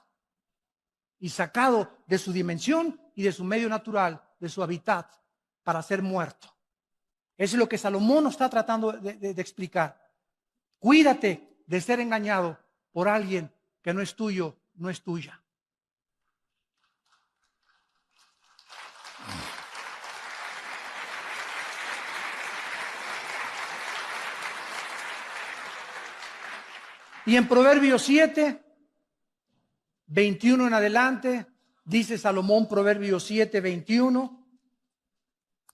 y sacado de su dimensión y de su medio natural, de su hábitat, para ser muerto. Eso es lo que Salomón nos está tratando de explicar. Cuídate de ser engañado por alguien que no es tuyo, no es tuya. Y en Proverbios 7, 21 en adelante, dice Salomón, Proverbios 7, 21,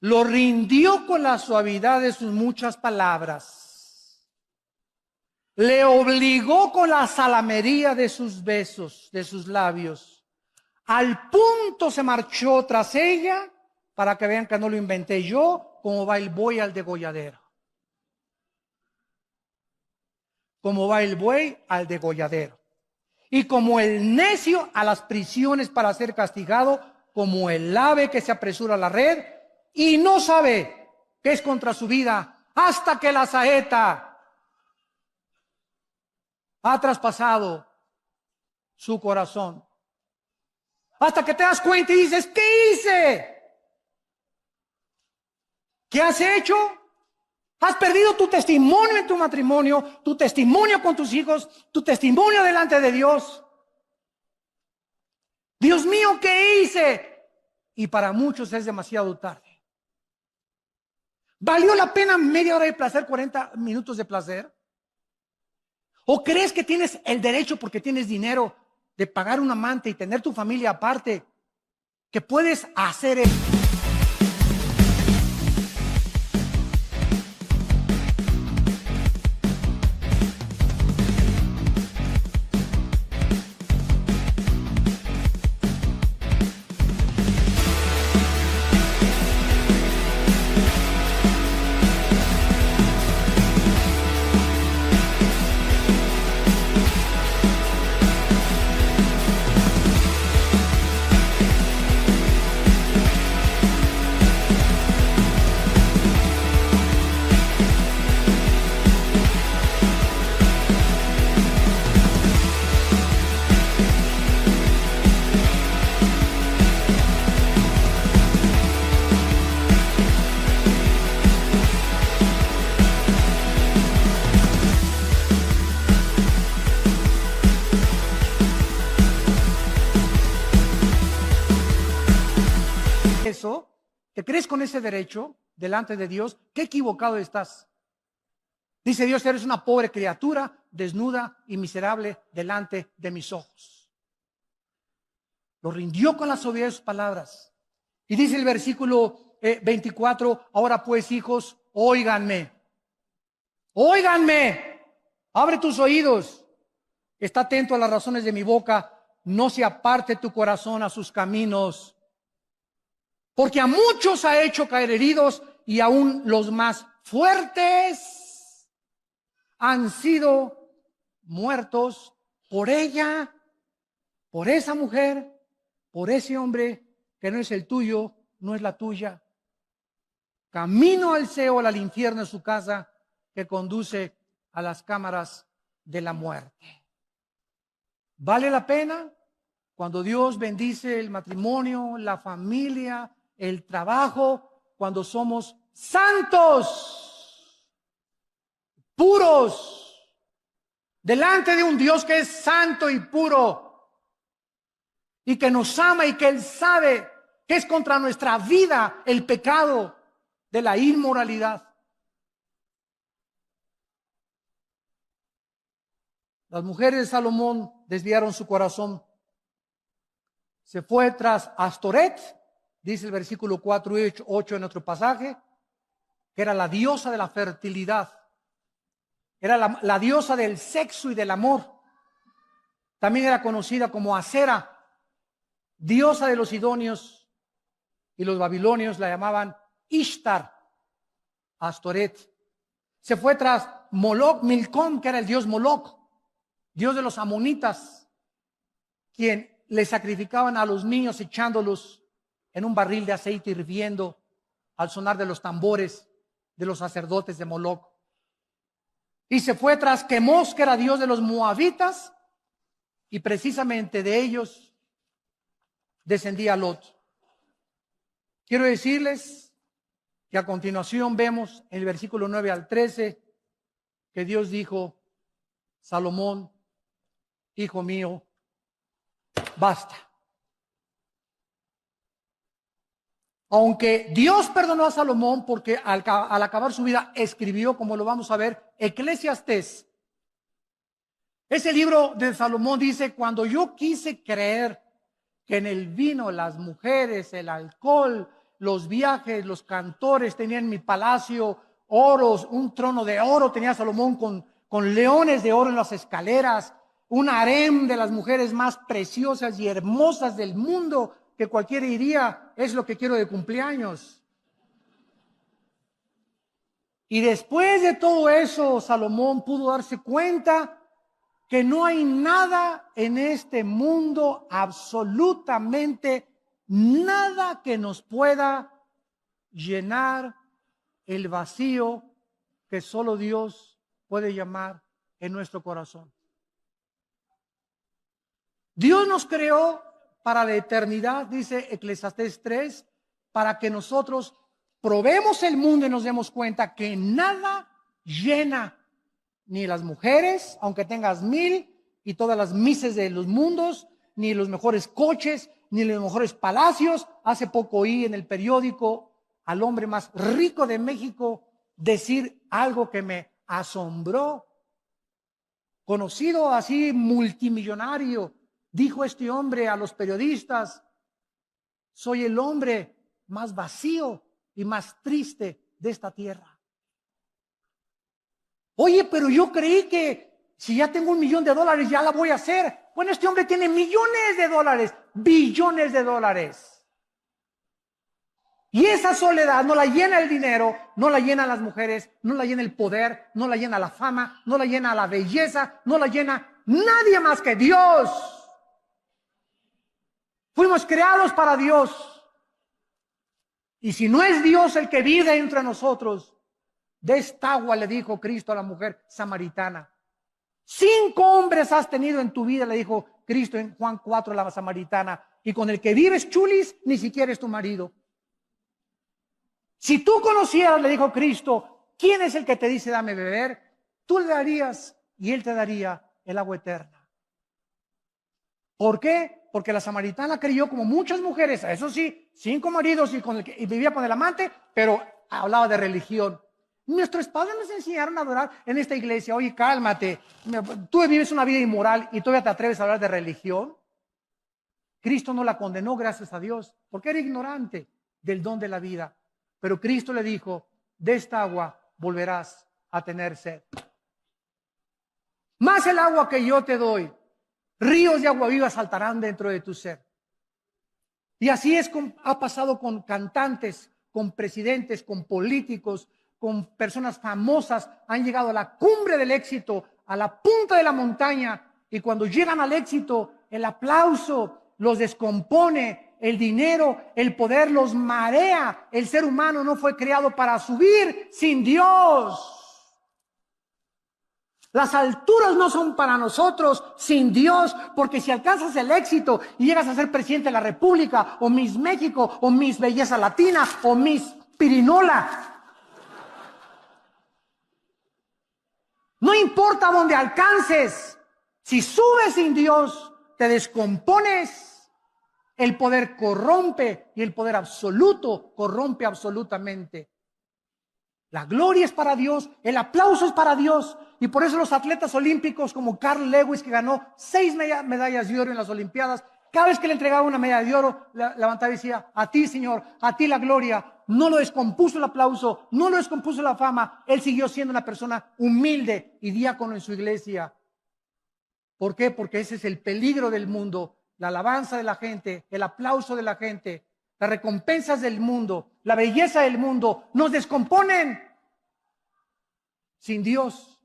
lo rindió con la suavidad de sus muchas palabras, le obligó con la salamería de sus besos, de sus labios, al punto se marchó tras ella, para que vean que no lo inventé yo, como va el buey al degolladero. Como va el buey al degolladero. Y como el necio a las prisiones para ser castigado, como el ave que se apresura a la red y no sabe que es contra su vida, hasta que la saeta ha traspasado su corazón. Hasta que te das cuenta y dices, ¿qué hice? ¿Qué has hecho? Has perdido tu testimonio en tu matrimonio, tu testimonio con tus hijos, tu testimonio delante de Dios. Dios mío, ¿qué hice? Y para muchos es demasiado tarde. ¿Valió la pena media hora de placer, 40 minutos de placer? ¿O crees que tienes el derecho, porque tienes dinero, de pagar un amante y tener tu familia aparte, que puedes hacer eso? Eso, ¿te crees con ese derecho delante de Dios? Qué equivocado estás. Dice Dios, eres una pobre criatura, desnuda y miserable delante de mis ojos. Lo rindió con la suavidad de sus palabras. Y dice el versículo 24, ahora pues, hijos, óiganme. Óiganme. Abre tus oídos. Está atento a las razones de mi boca. No se aparte tu corazón a sus caminos. Porque a muchos ha hecho caer heridos, y aún los más fuertes han sido muertos por ella, por esa mujer, por ese hombre que no es el tuyo, no es la tuya. Camino al Seol, al infierno es su casa, que conduce a las cámaras de la muerte. ¿Vale la pena? Cuando Dios bendice el matrimonio, la familia, el trabajo, cuando somos santos, puros, delante de un Dios que es santo y puro, y que nos ama y que Él sabe que es contra nuestra vida el pecado de la inmoralidad. Las mujeres de Salomón desviaron su corazón. Se fue tras Astoret, dice el versículo 4 y 8 en otro pasaje, que era la diosa de la fertilidad. Era la diosa del sexo y del amor. También era conocida como Acera, diosa de los idóneos. y los babilonios la llamaban Ishtar, Astoret. Se fue tras Moloch, Milcom, que era el dios Moloch, dios de los amonitas, quien le sacrificaban a los niños echándolos en un barril de aceite hirviendo al sonar de los tambores de los sacerdotes de Moloch. Y se fue tras Quemos, que era dios de los moabitas, y precisamente de ellos descendía Lot. Quiero decirles que a continuación vemos en el versículo 9 al 13 que Dios dijo: Salomón, hijo mío, basta. Aunque Dios perdonó a Salomón porque al acabar su vida escribió, como lo vamos a ver, Eclesiastés. Ese libro de Salomón dice: cuando yo quise creer que en el vino, las mujeres, el alcohol, los viajes, los cantores tenían en mi palacio oros, un trono de oro tenía Salomón con leones de oro en las escaleras, un harem de las mujeres más preciosas y hermosas del mundo, que cualquiera diría: es lo que quiero de cumpleaños. Y después de todo eso, Salomón pudo darse cuenta que no hay nada en este mundo, absolutamente nada, que nos pueda llenar el vacío que solo Dios puede llamar en nuestro corazón. Dios nos creó para la eternidad, dice Eclesiastés 3, para que nosotros probemos el mundo y nos demos cuenta que nada llena, ni las mujeres, aunque tengas 1000 y todas las mises de los mundos, ni los mejores coches, ni los mejores palacios. Hace poco oí en el periódico al hombre más rico de México decir algo que me asombró. Conocido así, multimillonario, dijo este hombre a los periodistas: soy el hombre más vacío y más triste de esta tierra. Oye, pero yo creí que si ya tengo $1,000,000 ya la voy a hacer. Bueno, este hombre tiene millones de dólares, billones de dólares. Y esa soledad no la llena el dinero, no la llena las mujeres, no la llena el poder, no la llena la fama, no la llena la belleza, no la llena nadie más que Dios. Fuimos creados para Dios. Y si no es Dios el que vive entre nosotros, de esta agua, le dijo Cristo a la mujer samaritana. 5 hombres has tenido en tu vida, le dijo Cristo en Juan 4 a la samaritana, y con el que vives, chulis, ni siquiera es tu marido. Si tú conocieras, le dijo Cristo, quién es el que te dice dame beber, tú le darías y él te daría el agua eterna. ¿Por qué? Porque la samaritana creyó, como muchas mujeres, eso sí, 5 maridos y vivía con el amante, pero hablaba de religión. Nuestros padres nos enseñaron a adorar en esta iglesia. Oye, cálmate, tú vives una vida inmoral y todavía te atreves a hablar de religión. Cristo no la condenó, gracias a Dios, porque era ignorante del don de la vida. Pero Cristo le dijo: de esta agua volverás a tener sed. Más el agua que yo te doy, ríos de agua viva saltarán dentro de tu ser. Y así ha pasado con cantantes, con presidentes, con políticos, con personas famosas. Han llegado a la cumbre del éxito, a la punta de la montaña, y cuando llegan al éxito, el aplauso los descompone, el dinero, el poder los marea. El ser humano no fue creado para subir sin Dios. Las alturas no son para nosotros sin Dios, porque si alcanzas el éxito y llegas a ser presidente de la República, o Miss México, o Miss Belleza Latina, o Miss Pirinola, no importa dónde alcances, si subes sin Dios, te descompones. El poder corrompe y el poder absoluto corrompe absolutamente. La gloria es para Dios, el aplauso es para Dios. Y por eso los atletas olímpicos como Carl Lewis, que ganó 6 medallas de oro en las Olimpiadas, cada vez que le entregaba una medalla de oro, levantaba y decía: a ti, Señor, a ti la gloria. No lo descompuso el aplauso, no lo descompuso la fama. Él siguió siendo una persona humilde y diácono en su iglesia. ¿Por qué? Porque ese es el peligro del mundo. La alabanza de la gente, el aplauso de la gente, las recompensas del mundo, la belleza del mundo, nos descomponen. Sin Dios,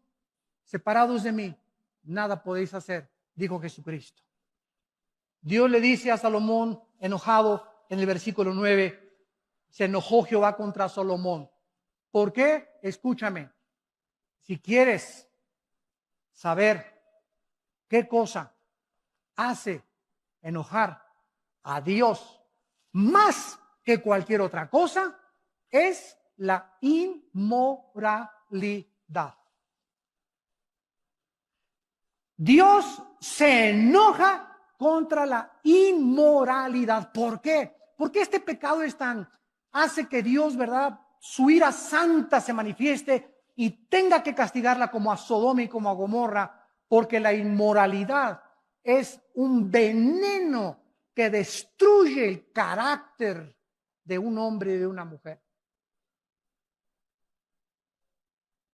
separados de mí, nada podéis hacer, dijo Jesucristo. Dios le dice a Salomón, enojado, en el versículo 9, se enojó Jehová contra Salomón. ¿Por qué? Escúchame. Si quieres saber qué cosa hace enojar a Dios más que cualquier otra cosa, es la inmoralidad. Dios se enoja contra la inmoralidad. ¿Por qué? Porque este pecado hace que Dios, ¿verdad?, su ira santa se manifieste y tenga que castigarla como a Sodoma y como a Gomorra, porque la inmoralidad es un veneno que destruye el carácter de un hombre y de una mujer.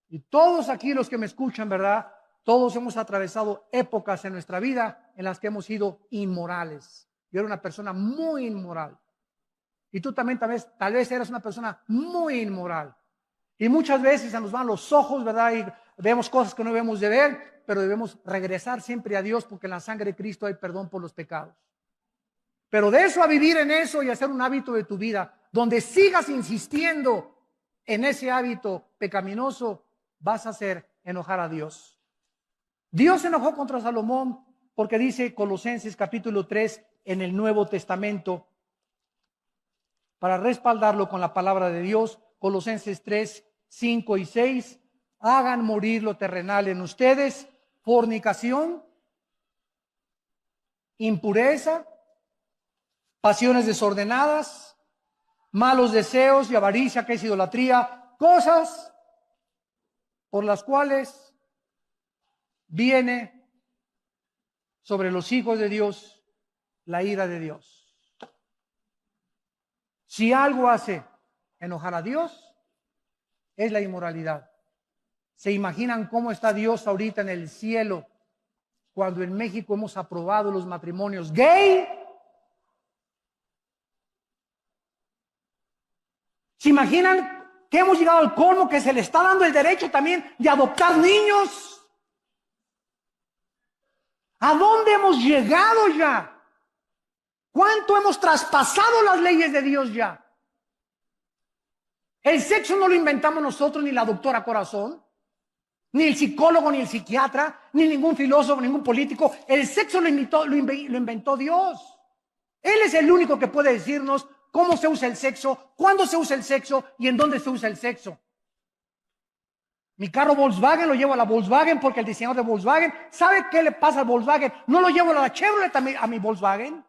Y todos aquí los que me escuchan, ¿verdad?, todos hemos atravesado épocas en nuestra vida en las que hemos sido inmorales. Yo era una persona muy inmoral. Y tú también tal vez eras una persona muy inmoral. Y muchas veces se nos van los ojos, ¿verdad? Y vemos cosas que no debemos de ver, pero debemos regresar siempre a Dios porque en la sangre de Cristo hay perdón por los pecados. Pero de eso a vivir en eso y hacer un hábito de tu vida, donde sigas insistiendo en ese hábito pecaminoso, vas a hacer enojar a Dios. Dios se enojó contra Salomón porque dice Colosenses capítulo 3 en el Nuevo Testamento, para respaldarlo con la palabra de Dios, Colosenses 3, 5 y 6, hagan morir lo terrenal en ustedes, fornicación, impureza, pasiones desordenadas, malos deseos y avaricia, que es idolatría, cosas por las cuales viene sobre los hijos de Dios la ira de Dios. Si algo hace enojar a Dios, es la inmoralidad. ¿Se imaginan cómo está Dios ahorita en el cielo cuando en México hemos aprobado los matrimonios gay? ¿Se imaginan que hemos llegado al colmo que se le está dando el derecho también de adoptar niños? ¿A dónde hemos llegado ya? ¿Cuánto hemos traspasado las leyes de Dios ya? El sexo no lo inventamos nosotros, ni la doctora Corazón, ni el psicólogo, ni el psiquiatra, ni ningún filósofo, ningún político. El sexo lo inventó Dios. Él es el único que puede decirnos cómo se usa el sexo, cuándo se usa el sexo y en dónde se usa el sexo. Mi carro Volkswagen lo llevo a la Volkswagen porque el diseñador de Volkswagen, ¿sabe qué le pasa al Volkswagen? No lo llevo a la Chevrolet a mi Volkswagen.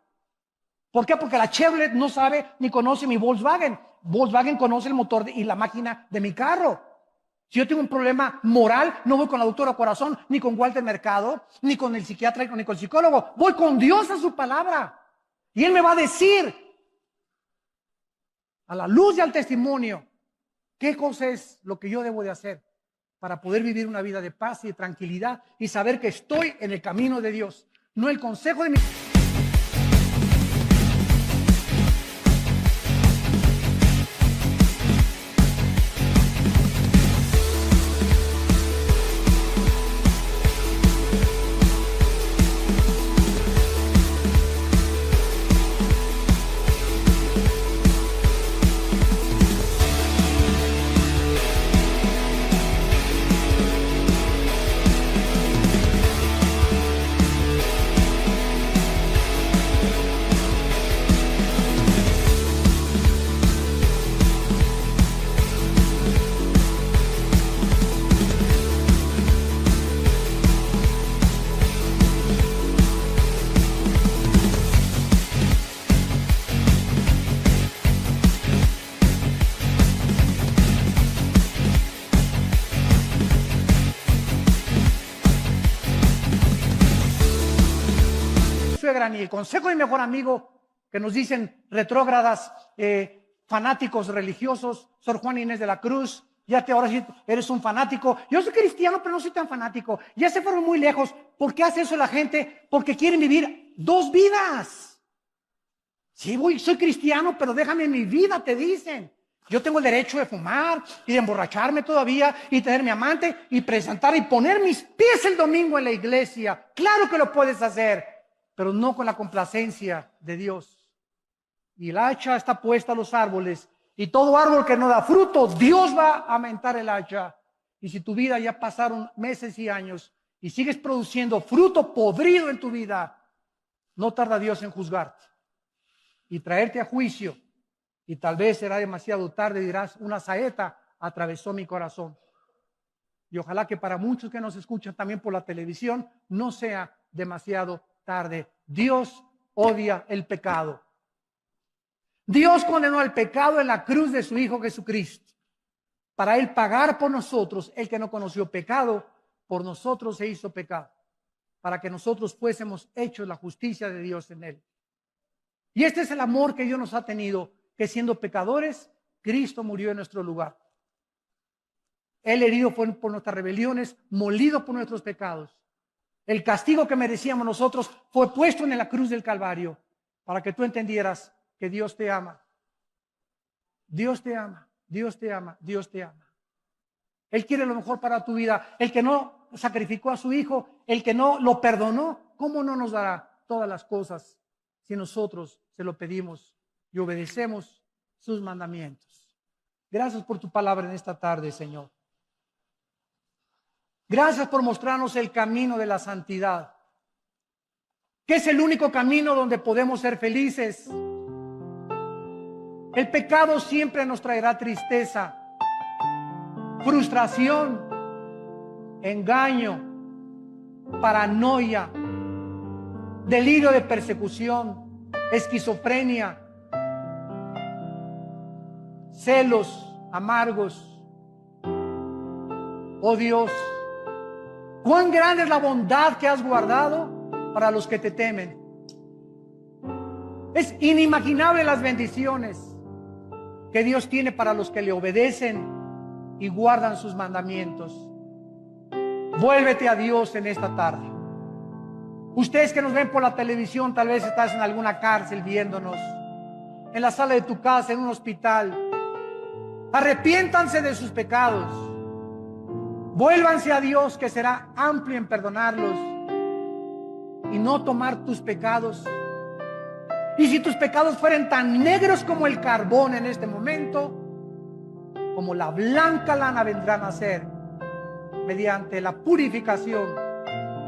¿Por qué? Porque la Chevrolet no sabe ni conoce mi Volkswagen. Volkswagen conoce el motor y la máquina de mi carro. Si yo tengo un problema moral, no voy con la doctora Corazón, ni con Walter Mercado, ni con el psiquiatra, ni con el psicólogo. Voy con Dios a su palabra. Y Él me va a decir, a la luz y al testimonio, qué cosa es lo que yo debo de hacer para poder vivir una vida de paz y de tranquilidad y saber que estoy en el camino de Dios, no el consejo de mi... Ni el consejo de mi mejor amigo, que nos dicen retrógradas, fanáticos religiosos, Sor Juana Inés de la Cruz, ahora sí eres un fanático. Yo soy cristiano, pero no soy tan fanático. Ya se fueron muy lejos. ¿Por qué hace eso la gente? Porque quieren vivir dos vidas. Sí, soy cristiano, pero déjame mi vida, te dicen. Yo tengo el derecho de fumar y de emborracharme todavía y tener mi amante y presentar y poner mis pies el domingo en la iglesia. Claro que lo puedes hacer, pero no con la complacencia de Dios. Y el hacha está puesta a los árboles, y todo árbol que no da fruto, Dios va a aumentar el hacha. Y si tu vida ya pasaron meses y años y sigues produciendo fruto podrido en tu vida, no tarda Dios en juzgarte y traerte a juicio. Y tal vez será demasiado tarde, dirás, una saeta atravesó mi corazón. Y ojalá que para muchos que nos escuchan también por la televisión, no sea demasiado tarde. Dios odia el pecado. Dios condenó al pecado en la cruz de su Hijo Jesucristo, para Él pagar por nosotros. El que no conoció pecado, por nosotros se hizo pecado, para que nosotros fuésemos hechos la justicia de Dios en Él. Y este es el amor que Dios nos ha tenido, que siendo pecadores, Cristo murió en nuestro lugar. Él herido fue por nuestras rebeliones, molido por nuestros pecados. El castigo que merecíamos nosotros fue puesto en la cruz del Calvario, para que tú entendieras que Dios te ama. Dios te ama, Dios te ama, Dios te ama. Él quiere lo mejor para tu vida. El que no sacrificó a su Hijo, el que no lo perdonó, ¿cómo no nos dará todas las cosas si nosotros se lo pedimos y obedecemos sus mandamientos? Gracias por tu palabra en esta tarde, Señor. Gracias por mostrarnos el camino de la santidad, que es el único camino donde podemos ser felices. El pecado siempre nos traerá tristeza, frustración, engaño, paranoia, delirio de persecución, esquizofrenia, celos amargos. Oh Dios, cuán grande es la bondad que has guardado para los que te temen. Es inimaginable las bendiciones que Dios tiene para los que le obedecen y guardan sus mandamientos. Vuélvete a Dios en esta tarde. Ustedes que nos ven por la televisión, tal vez estás en alguna cárcel viéndonos, en la sala de tu casa, en un hospital. Arrepiéntanse de sus pecados. Vuélvanse a Dios, que será amplio en perdonarlos y no tomar tus pecados. Y si tus pecados fueren tan negros como el carbón en este momento, como la blanca lana vendrán a ser mediante la purificación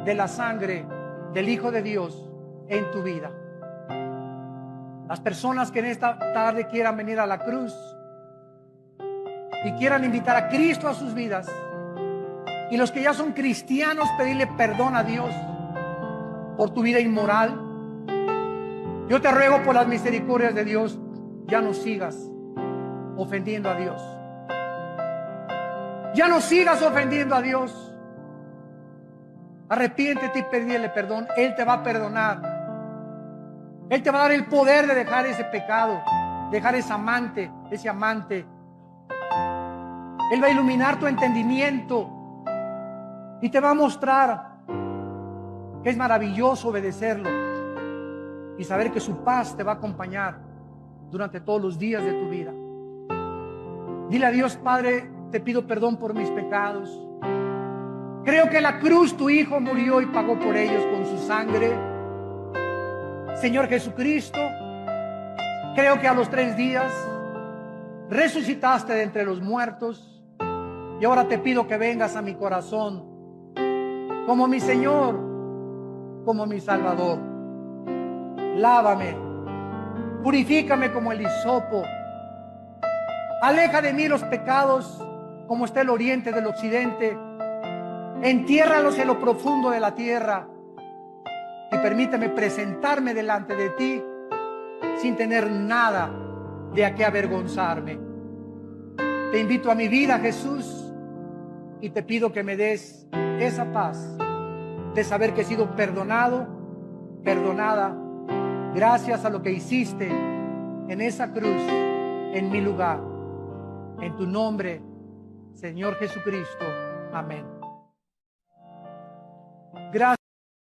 de la sangre del Hijo de Dios en tu vida. Las personas que en esta tarde quieran venir a la cruz y quieran invitar a Cristo a sus vidas, y los que ya son cristianos, pedirle perdón a Dios por tu vida inmoral, yo te ruego por las misericordias de Dios, ya no sigas ofendiendo a Dios. Ya no sigas ofendiendo a Dios. Arrepiéntete y pídele perdón. Él te va a perdonar. Él te va a dar el poder de dejar ese pecado, dejar ese amante. Él va a iluminar tu entendimiento y te va a mostrar que es maravilloso obedecerlo y saber que su paz te va a acompañar durante todos los días de tu vida. Dile a Dios: Padre, te pido perdón por mis pecados. Creo que en la cruz tu Hijo murió y pagó por ellos con su sangre. Señor Jesucristo, creo que a los 3 días resucitaste de entre los muertos, y ahora te pido que vengas a mi corazón como mi Señor, como mi Salvador. Lávame, purifícame como el hisopo. Aleja de mí los pecados como está el oriente del occidente. Entiérralos en lo profundo de la tierra y permíteme presentarme delante de ti sin tener nada de a qué avergonzarme. Te invito a mi vida, Jesús, y te pido que me des esa paz de saber que he sido perdonado, perdonada, gracias a lo que hiciste en esa cruz, en mi lugar. En tu nombre, Señor Jesucristo. Amén. Gracias.